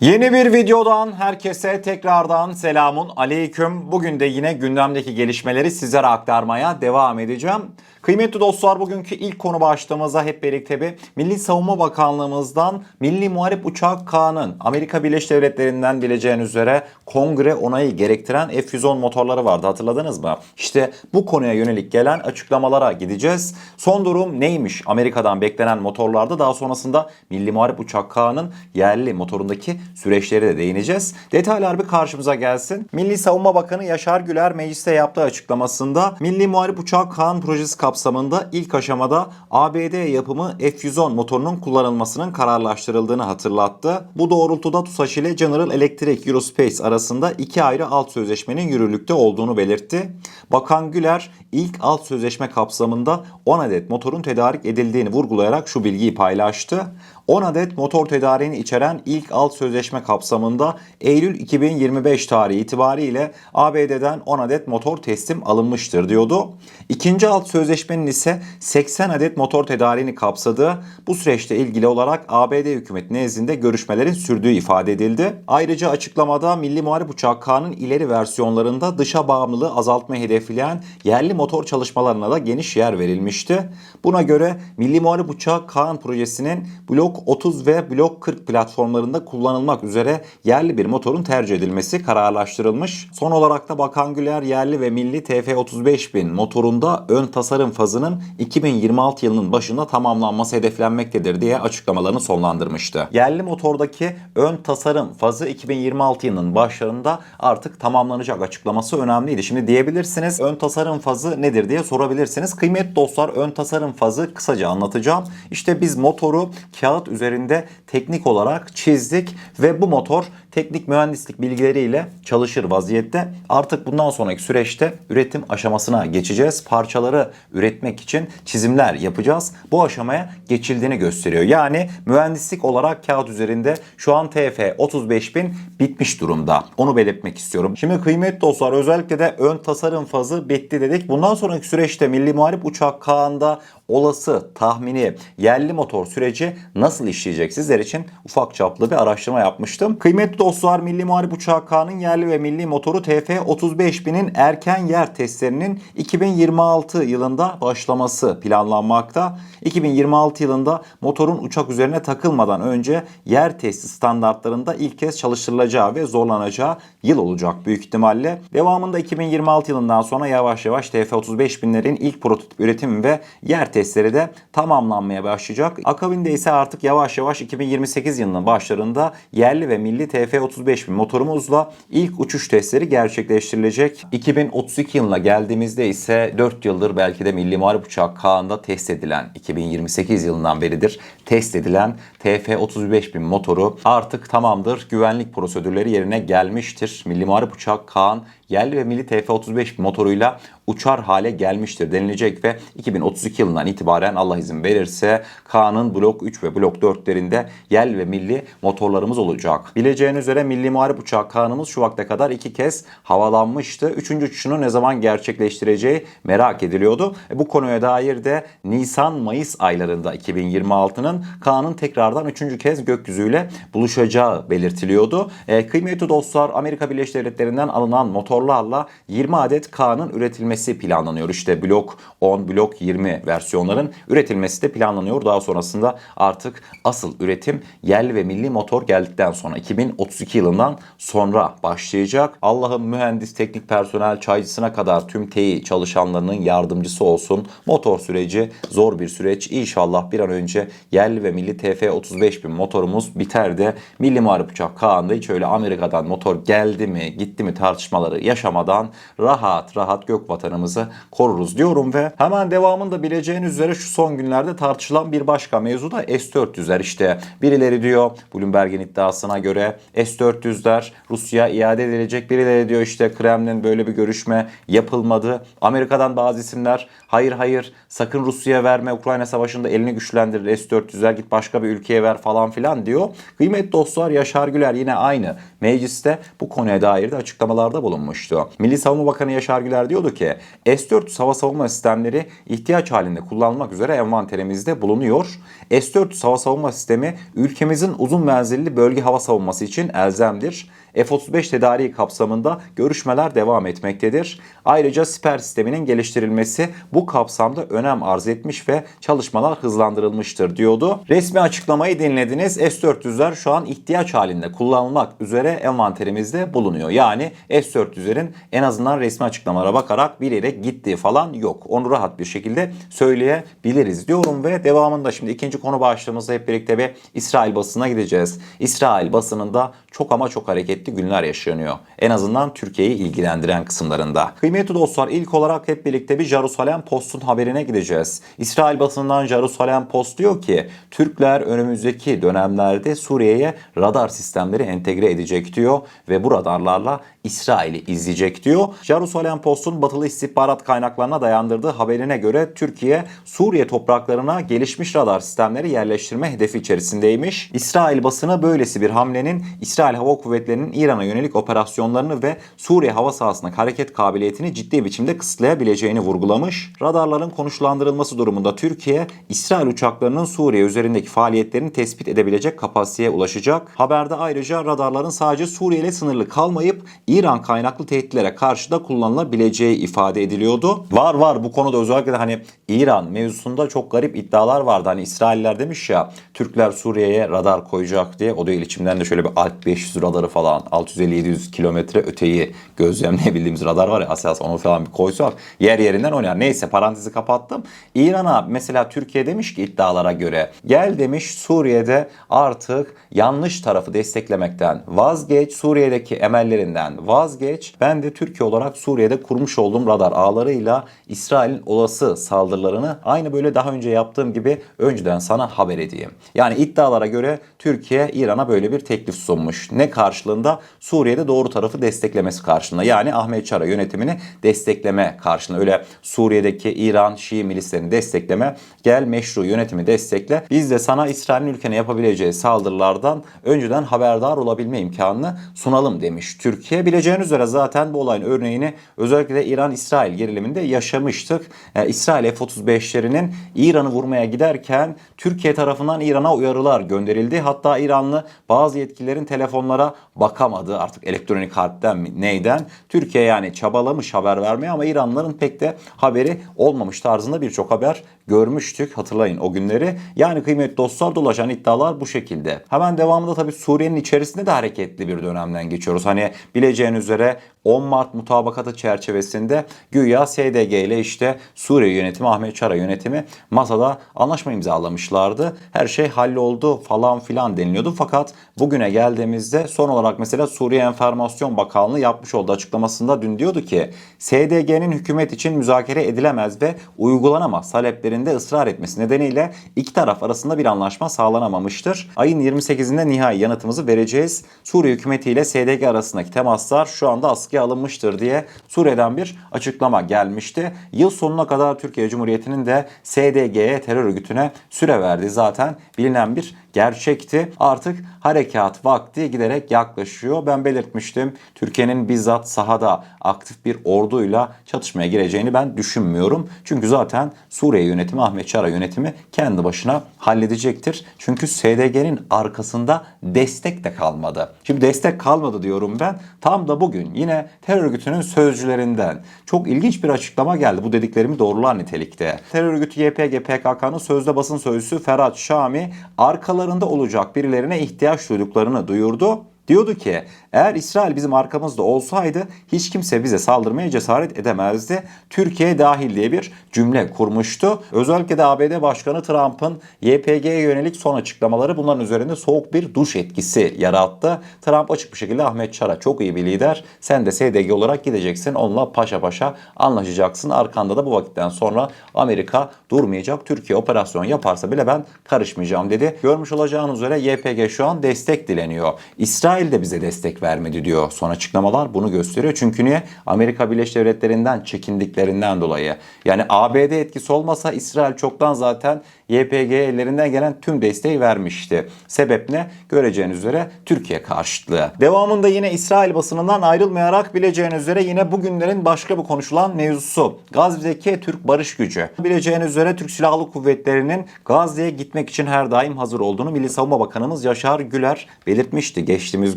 Yeni bir videodan herkese tekrardan selamun aleyküm. Bugün de yine gündemdeki gelişmeleri sizlere aktarmaya devam edeceğim. Kıymetli dostlar, bugünkü ilk konu başlığımıza hep birlikte bir Milli Savunma Bakanlığımızdan Milli Muharip Uçak K'nın Amerika Birleşik Devletleri'nden bileceğiniz üzere kongre onayı gerektiren F-110 motorları vardı, hatırladınız mı? İşte bu konuya yönelik gelen açıklamalara gideceğiz. Son durum neymiş? Amerika'dan beklenen motorlarda daha sonrasında Milli Muharip Uçak K'nın yerli motorundaki süreçlere de değineceğiz. Detaylar bir karşımıza gelsin. Milli Savunma Bakanı Yaşar Güler mecliste yaptığı açıklamasında Milli Muharip Uçak K'nın projesi kapsamında ilk aşamada ABD yapımı F-110 motorunun kullanılmasının kararlaştırıldığını hatırlattı. Bu doğrultuda TUSAŞ ile General Electric Aerospace arasında iki ayrı alt sözleşmenin yürürlükte olduğunu belirtti. Bakan Güler ilk alt sözleşme kapsamında 10 adet motorun tedarik edildiğini vurgulayarak şu bilgiyi paylaştı. 10 adet motor tedariğini içeren ilk alt sözleşme kapsamında Eylül 2025 tarihi itibariyle ABD'den 10 adet motor teslim alınmıştır diyordu. İkinci alt sözleşmenin ise 80 adet motor tedariğini kapsadığı, bu süreçte ilgili olarak ABD hükümeti nezdinde görüşmelerin sürdüğü ifade edildi. Ayrıca açıklamada Milli Muharip Uçak K'nın ileri versiyonlarında dışa bağımlılığı azaltmayı hedefleyen yerli motor çalışmalarına da geniş yer verilmişti. Buna göre Milli Muharip Uçak K'nın projesinin Blok 30 ve Blok 40 platformlarında kullanılmak üzere yerli bir motorun tercih edilmesi kararlaştırılmış. Son olarak da Bakan Güler yerli ve milli TF35000 motorunda ön tasarım fazının 2026 yılının başında tamamlanması hedeflenmektedir diye açıklamalarını sonlandırmıştı. Yerli motordaki ön tasarım fazı 2026 yılının başlarında artık tamamlanacak açıklaması önemliydi. Şimdi diyebilirsiniz, ön tasarım fazı nedir diye sorabilirsiniz. Kıymetli dostlar, ön tasarım fazı kısaca anlatacağım. İşte biz motoru kağıt üzerinde teknik olarak çizdik ve bu motor teknik mühendislik bilgileriyle çalışır vaziyette. Artık bundan sonraki süreçte üretim aşamasına geçeceğiz. Parçaları üretmek için çizimler yapacağız. Bu aşamaya geçildiğini gösteriyor. Yani mühendislik olarak kağıt üzerinde şu an TF35000 bitmiş durumda. Onu belirtmek istiyorum. Şimdi kıymetli dostlar, özellikle de ön tasarım fazı bitti dedik. Bundan sonraki süreçte Milli Muharip Uçak K'nda olası tahmini yerli motor süreci nasıl işleyecek, sizler için ufak çaplı bir araştırma yapmıştım. Kıymetli dostlar, Milli Muharip Uçak K'nın yerli ve milli motoru TF35000'in erken yer testlerinin 2026 yılında başlaması planlanmakta. 2026 yılında motorun uçak üzerine takılmadan önce yer testi standartlarında ilk kez çalıştırılacağı ve zorlanacağı yıl olacak büyük ihtimalle. Devamında 2026 yılından sonra yavaş yavaş TF35000'lerin ilk prototip üretimi ve yer testleri de tamamlanmaya başlayacak. Akabinde ise artık yavaş yavaş 2028 yılının başlarında yerli ve milli TF35000 motorumuzla ilk uçuş testleri gerçekleştirilecek. 2032 yılına geldiğimizde ise 4 yıldır belki de Milli Muharip Uçak K'nda test edilen, 2028 yılından beridir test edilen TF35000 motoru artık tamamdır. Güvenlik prosedürleri yerine gelmiştir. Milli Muharip Uçak K'nın yerli ve milli TF35000 motoruyla uçar hale gelmiştir denilecek ve 2032 yılından itibaren Allah izin verirse K'nın Blok 3 ve Blok 4'lerinde yerli ve milli motorlarımız olacak. Bileceğiniz üzere Milli Muharip Uçak K'nımız şu vakte kadar 2 kez havalanmıştı. 3. uçuşunu ne zaman gerçekleştireceği merak ediliyordu. Bu konuya dair de Nisan-Mayıs aylarında 2026'nın K'nın tekrardan 3. kez gökyüzüyle buluşacağı belirtiliyordu. Kıymetli dostlar, Amerika Birleşik Devletleri'nden alınan motorlarla 20 adet K'nın üretilmesi planlanıyor. İşte Blok 10, Blok 20 versiyonların üretilmesi de planlanıyor. Daha sonrasında artık asıl üretim yerli ve milli motor geldikten sonra 2032 yılından sonra başlayacak. Allah'ın mühendis, teknik personel, çaycısına kadar tüm TEİ çalışanlarının yardımcısı olsun. Motor süreci zor bir süreç. İnşallah bir an önce yerli ve milli TF35000 motorumuz biter de Milli Muharip Uçak K'nda hiç öyle Amerika'dan motor geldi mi gitti mi tartışmaları yaşamadan rahat rahat gök vatanımızı koruruz diyorum ve hemen devamında bileceğiniz üzere şu son günlerde tartışılan bir başka mevzu da S-400'ler. İşte birileri diyor, Bloomberg'in iddiasına göre S-400'ler Rusya iade edilecek. Birileri diyor işte Kremlin böyle bir görüşme yapılmadı. Amerika'dan bazı isimler hayır sakın Rusya'ya verme, Ukrayna savaşında elini güçlendirir S-400'ler, git başka bir ülkeye ver falan filan diyor. Kıymetli dostlar, Yaşar Güler yine aynı mecliste bu konuya dair de açıklamalarda bulunmuştu. Milli Savunma Bakanı Yaşar Güler diyordu ki S-400 hava savunma sistemleri ihtiyaç halinde kullanılmak üzere envanterimizde bulunuyor. S-400 hava savunma sistemi ülkemizin uzun menzilli bölge hava savunması için elzemdir. F-35 tedariği kapsamında görüşmeler devam etmektedir. Ayrıca siper sisteminin geliştirilmesi bu kapsamda önem arz etmiş ve çalışmalar hızlandırılmıştır diyordu. Resmi açıklamayı dinlediniz. S-400'ler şu an ihtiyaç halinde kullanılmak üzere envanterimizde bulunuyor. Yani S-400'lerin en azından resmi açıklamalara bakarak bir yere gittiği falan yok. Onu rahat bir şekilde söyleyebiliriz diyorum ve devamında şimdi ikinci konu başlığımızda hep birlikte bir İsrail basınına gideceğiz. İsrail basınında çok ama çok hareketli günler yaşanıyor. En azından Türkiye'yi ilgilendiren kısımlarında. Kıymetli dostlar, ilk olarak hep birlikte bir Jerusalem Post'un haberine gideceğiz. İsrail basınından Jerusalem Post diyor ki Türkler önümüzdeki dönemlerde Suriye'ye radar sistemleri entegre edecek diyor ve bu radarlarla İsrail'i izleyecek diyor. Jerusalem Post'un batılı istihbarat kaynaklarına dayandırdığı haberine göre Türkiye Suriye topraklarına gelişmiş radar sistemleri yerleştirme hedefi içerisindeymiş. İsrail basını böylesi bir hamlenin İsrail Hava Kuvvetleri'nin İran'a yönelik operasyonlarını ve Suriye hava sahasındaki hareket kabiliyetini ciddi biçimde kısıtlayabileceğini vurgulamış. Radarların konuşlandırılması durumunda Türkiye, İsrail uçaklarının Suriye üzerindeki faaliyetlerini tespit edebilecek kapasiteye ulaşacak. Haberde ayrıca radarların sadece Suriye ile sınırlı kalmayıp İran kaynaklı tehditlere karşı da kullanılabileceği ifade ediliyordu. Var bu konuda özellikle de hani İran mevzusunda çok garip iddialar vardı. Hani İsrailler demiş ya Türkler Suriye'ye radar koyacak diye. O değil, içimden de şöyle bir Alp 500 radarı falan 650-700 kilometre öteyi gözlemleyebildiğimiz radar var ya, Asyas onu falan bir koysak yer yerinden oynar. Neyse, parantezi kapattım. İran'a mesela Türkiye demiş ki iddialara göre gel demiş Suriye'de artık yanlış tarafı desteklemekten vazgeç, Suriye'deki emellerinden vazgeç. Ben de Türkiye olarak Suriye'de kurmuş olduğum radar ağlarıyla İsrail'in olası saldırılarını aynı böyle daha önce yaptığım gibi önceden sana haber edeyim. Yani iddialara göre Türkiye İran'a böyle bir teklif sunmuş. Ne karşılığında? Suriye'de doğru tarafı desteklemesi karşılığında. Yani Ahmet Çara yönetimini destekleme karşılığında. Öyle Suriye'deki İran Şii milislerini destekleme, gel meşru yönetimi destekle. Biz de sana İsrail'in ülkene yapabileceği saldırılardan önceden haberdar olabilme imkanını sunalım demiş Türkiye. Bileceğiniz üzere zaten bu olayın örneğini özellikle de İran-İsrail geriliminde yaşamıştık. İsrail F-35'lerinin İran'ı vurmaya giderken Türkiye tarafından İran'a uyarılar gönderildi. Hatta İranlı bazı yetkililerin telefonlara bakamadı, artık elektronik harpten mi neyden. Türkiye yani çabalamış haber vermeye ama İranlıların pek de haberi olmamış tarzında birçok haber görmüştük. Hatırlayın o günleri. Yani kıymetli dostlar, dolaşan iddialar bu şekilde. Hemen devamında tabii Suriye'nin içerisinde de hareketli bir dönemden geçiyoruz. Hani bileceğiniz üzere 10 Mart mutabakatı çerçevesinde güya SDG ile işte Suriye yönetimi, Ahmet Çara yönetimi masada anlaşma imzalamışlardı. Her şey halloldu falan filan deniliyordu. Fakat bugüne geldiğimizde son olarak mesela Suriye Enformasyon Bakanlığı yapmış olduğu açıklamasında dün diyordu ki SDG'nin hükümet için müzakere edilemez ve uygulanamaz taleplerinde ısrar etmesi nedeniyle iki taraf arasında bir anlaşma sağlanamamıştır. Ayın 28'inde nihai yanıtımızı vereceğiz. Suriye hükümeti ile SDG arasındaki temaslar şu anda askıya alınmıştır diye Suriye'den bir açıklama gelmişti. Yıl sonuna kadar Türkiye Cumhuriyeti'nin de SDG'ye, terör örgütüne süre verdiği zaten bilinen bir gerçekti. Artık harekat vakti giderek yaklaşıyor. Ben belirtmiştim. Türkiye'nin bizzat sahada aktif bir orduyla çatışmaya gireceğini ben düşünmüyorum. Çünkü zaten Suriye yönetimi, Ahmet Çara yönetimi kendi başına halledecektir. Çünkü SDG'nin arkasında destek de kalmadı. Şimdi destek kalmadı diyorum ben. Tam da bugün yine terör örgütünün sözcülerinden çok ilginç bir açıklama geldi. Bu dediklerimi doğrular nitelikte. Terör örgütü YPG PKK'nın sözde basın sözcüsü Ferhat Şami arkalarında olacak birilerine ihtiyaç duyduklarını duyurdu. Diyordu ki eğer İsrail bizim arkamızda olsaydı hiç kimse bize saldırmaya cesaret edemezdi. Türkiye dahil diye bir cümle kurmuştu. Özellikle de ABD Başkanı Trump'ın YPG'ye yönelik son açıklamaları bunların üzerinde soğuk bir duş etkisi yarattı. Trump açık bir şekilde Ahmet Çara çok iyi bir lider. Sen de SDG olarak gideceksin. Onunla paşa paşa anlaşacaksın. Arkanda da bu vakitten sonra Amerika durmayacak. Türkiye operasyon yaparsa bile ben karışmayacağım dedi. Görmüş olacağınız üzere YPG şu an destek dileniyor. İsrail İsrail de bize destek vermedi diyor. Son açıklamalar bunu gösteriyor. Çünkü niye? Amerika Birleşik Devletleri'nden çekindiklerinden dolayı. Yani ABD etkisi olmasa İsrail çoktan zaten YPG ellerinden gelen tüm desteği vermişti. Sebep ne? Göreceğiniz üzere Türkiye karşıtlığı. Devamında yine İsrail basınından ayrılmayarak bileceğiniz üzere yine bugünlerin başka bir konuşulan mevzusu. Gazze'deki Türk barış gücü. Bileceğiniz üzere Türk Silahlı Kuvvetleri'nin Gazze'ye gitmek için her daim hazır olduğunu Milli Savunma Bakanımız Yaşar Güler belirtmişti geçtiğimiz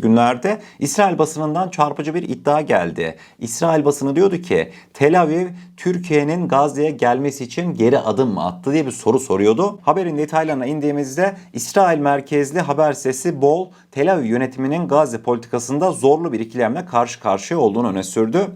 günlerde. İsrail basınından çarpıcı bir iddia geldi. İsrail basını diyordu ki Tel Aviv Türkiye'nin Gazze'ye gelmesi için geri adım mı attı diye bir soru soruyordu. Haberin detaylarına indiğimizde İsrail merkezli haber sitesi Bol, Tel Aviv yönetiminin Gazze politikasında zorlu bir ikilemle karşı karşıya olduğunu öne sürdü.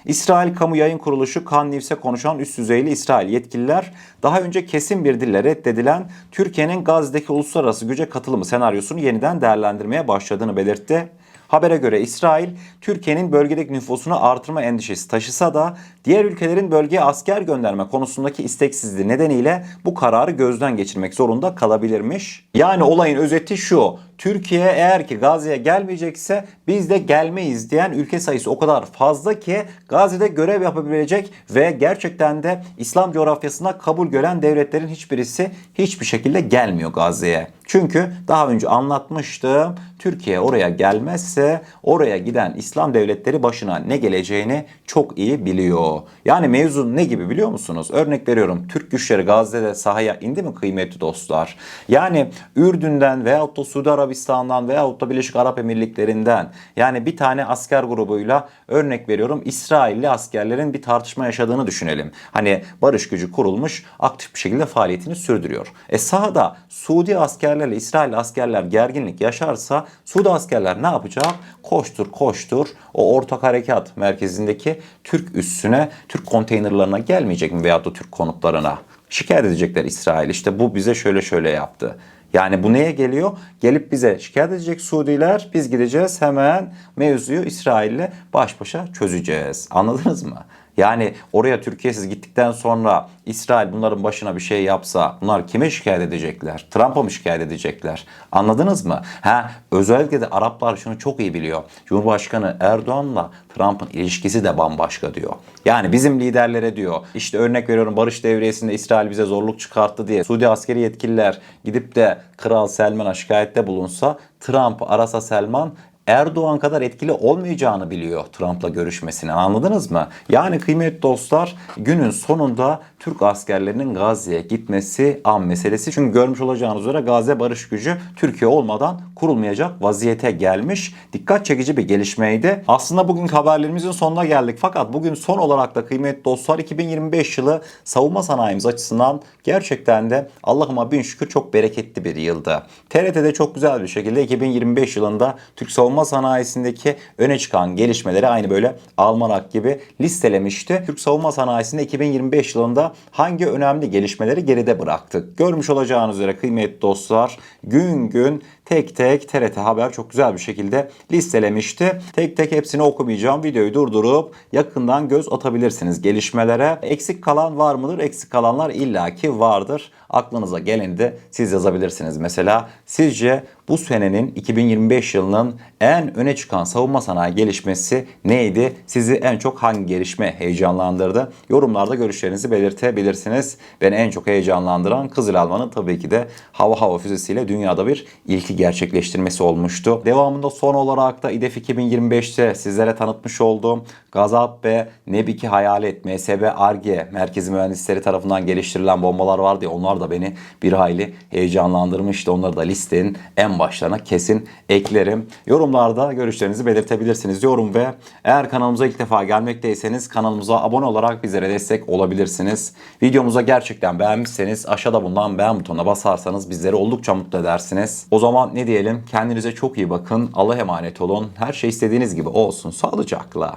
İsrail Kamu Yayın Kuruluşu Kan News'e konuşan üst düzeyli İsrail yetkililer daha önce kesin bir dille reddedilen Türkiye'nin Gazze'deki uluslararası güce katılımı senaryosunu yeniden değerlendirmeye başladığını belirtti. Habere göre İsrail, Türkiye'nin bölgedeki nüfusunu artırma endişesi taşısa da diğer ülkelerin bölgeye asker gönderme konusundaki isteksizliği nedeniyle bu kararı gözden geçirmek zorunda kalabilirmiş. Yani olayın özeti şu: Türkiye eğer ki Gazze'ye gelmeyecekse biz de gelmeyiz diyen ülke sayısı o kadar fazla ki Gazze'de görev yapabilecek ve gerçekten de İslam coğrafyasında kabul gören devletlerin hiçbirisi hiçbir şekilde gelmiyor Gazze'ye. Çünkü daha önce anlatmıştım, Türkiye oraya gelmezse oraya giden İslam devletleri başına ne geleceğini çok iyi biliyor. Yani mevzu ne gibi biliyor musunuz? Örnek veriyorum, Türk güçleri Gazze'de sahaya indi mi kıymetli dostlar? Yani Ürdün'den veyahut da Suudi Arabistan'dan veyahut da Birleşik Arap Emirlikleri'nden, yani bir tane asker grubuyla örnek veriyorum İsrailli askerlerin bir tartışma yaşadığını düşünelim. Hani barış gücü kurulmuş, aktif bir şekilde faaliyetini sürdürüyor. Sahada Suudi askerlerle İsrailli askerler gerginlik yaşarsa Suudi askerler ne yapacak? Koştur koştur o ortak harekat merkezindeki Türk üssüne, Türk konteynerlarına gelmeyecek mi veyahut da Türk konutlarına? Şikayet edecekler İsrail. İşte bu bize şöyle şöyle yaptı. Yani bu neye geliyor? Gelip bize şikayet edecek Suudiler, biz gideceğiz hemen mevzuyu İsrail'le baş başa çözeceğiz. Anladınız mı? Yani oraya Türkiye'siz gittikten sonra İsrail bunların başına bir şey yapsa bunlar kime şikayet edecekler? Trump'a mı şikayet edecekler? Anladınız mı? Özellikle de Araplar şunu çok iyi biliyor. Cumhurbaşkanı Erdoğan'la Trump'ın ilişkisi de bambaşka diyor. Yani bizim liderlere diyor, işte örnek veriyorum barış devriyesinde İsrail bize zorluk çıkarttı diye Suudi askeri yetkililer gidip de Kral Selman'a şikayette bulunsa, Trump arasa Selman Erdoğan kadar etkili olmayacağını biliyor Trump'la görüşmesine. Anladınız mı? Yani kıymetli dostlar, günün sonunda Türk askerlerinin Gazze'ye gitmesi an meselesi. Çünkü görmüş olacağınız üzere Gazze barış gücü Türkiye olmadan kurulmayacak vaziyete gelmiş. Dikkat çekici bir gelişmeydi. Aslında bugünkü haberlerimizin sonuna geldik. Fakat bugün son olarak da kıymetli dostlar 2025 yılı savunma sanayimiz açısından gerçekten de Allah'ıma bin şükür çok bereketli bir yıldı. TRT'de çok güzel bir şekilde 2025 yılında Türk savunma sanayisindeki öne çıkan gelişmeleri aynı böyle almanak gibi listelemişti. Türk savunma sanayisinde 2025 yılında hangi önemli gelişmeleri geride bıraktık? Görmüş olacağınız üzere kıymetli dostlar, gün gün tek tek TRT Haber çok güzel bir şekilde listelemişti. Tek tek hepsini okumayacağım. Videoyu durdurup yakından göz atabilirsiniz gelişmelere. Eksik kalan var mıdır? Eksik kalanlar illaki vardır. Aklınıza geleni de siz yazabilirsiniz. Mesela sizce bu senenin 2025 yılının en öne çıkan savunma sanayi gelişmesi neydi? Sizi en çok hangi gelişme heyecanlandırdı? Yorumlarda görüşlerinizi belirtebilirsiniz. Beni en çok heyecanlandıran Kızıl Elma'nın tabii ki de hava füzesiyle dünyada bir ilki gerçekleştirmesi olmuştu. Devamında son olarak da İDEF 2025'te sizlere tanıtmış olduğum Gazap ve Neb2 Hayalet MSB Ar-Ge merkezi mühendisleri tarafından geliştirilen bombalar vardı ya, onlar da beni bir hayli heyecanlandırmıştı. Onları da listenin en başlarına kesin eklerim. Yorumlarda görüşlerinizi belirtebilirsiniz diyorum ve eğer kanalımıza ilk defa gelmekteyseniz kanalımıza abone olarak bizlere destek olabilirsiniz. Videomuza gerçekten beğenmişseniz aşağıda bulunan beğen butonuna basarsanız bizleri oldukça mutlu edersiniz. O zaman ne diyelim? Kendinize çok iyi bakın. Allah'a emanet olun. Her şey istediğiniz gibi olsun. Sağlıcakla.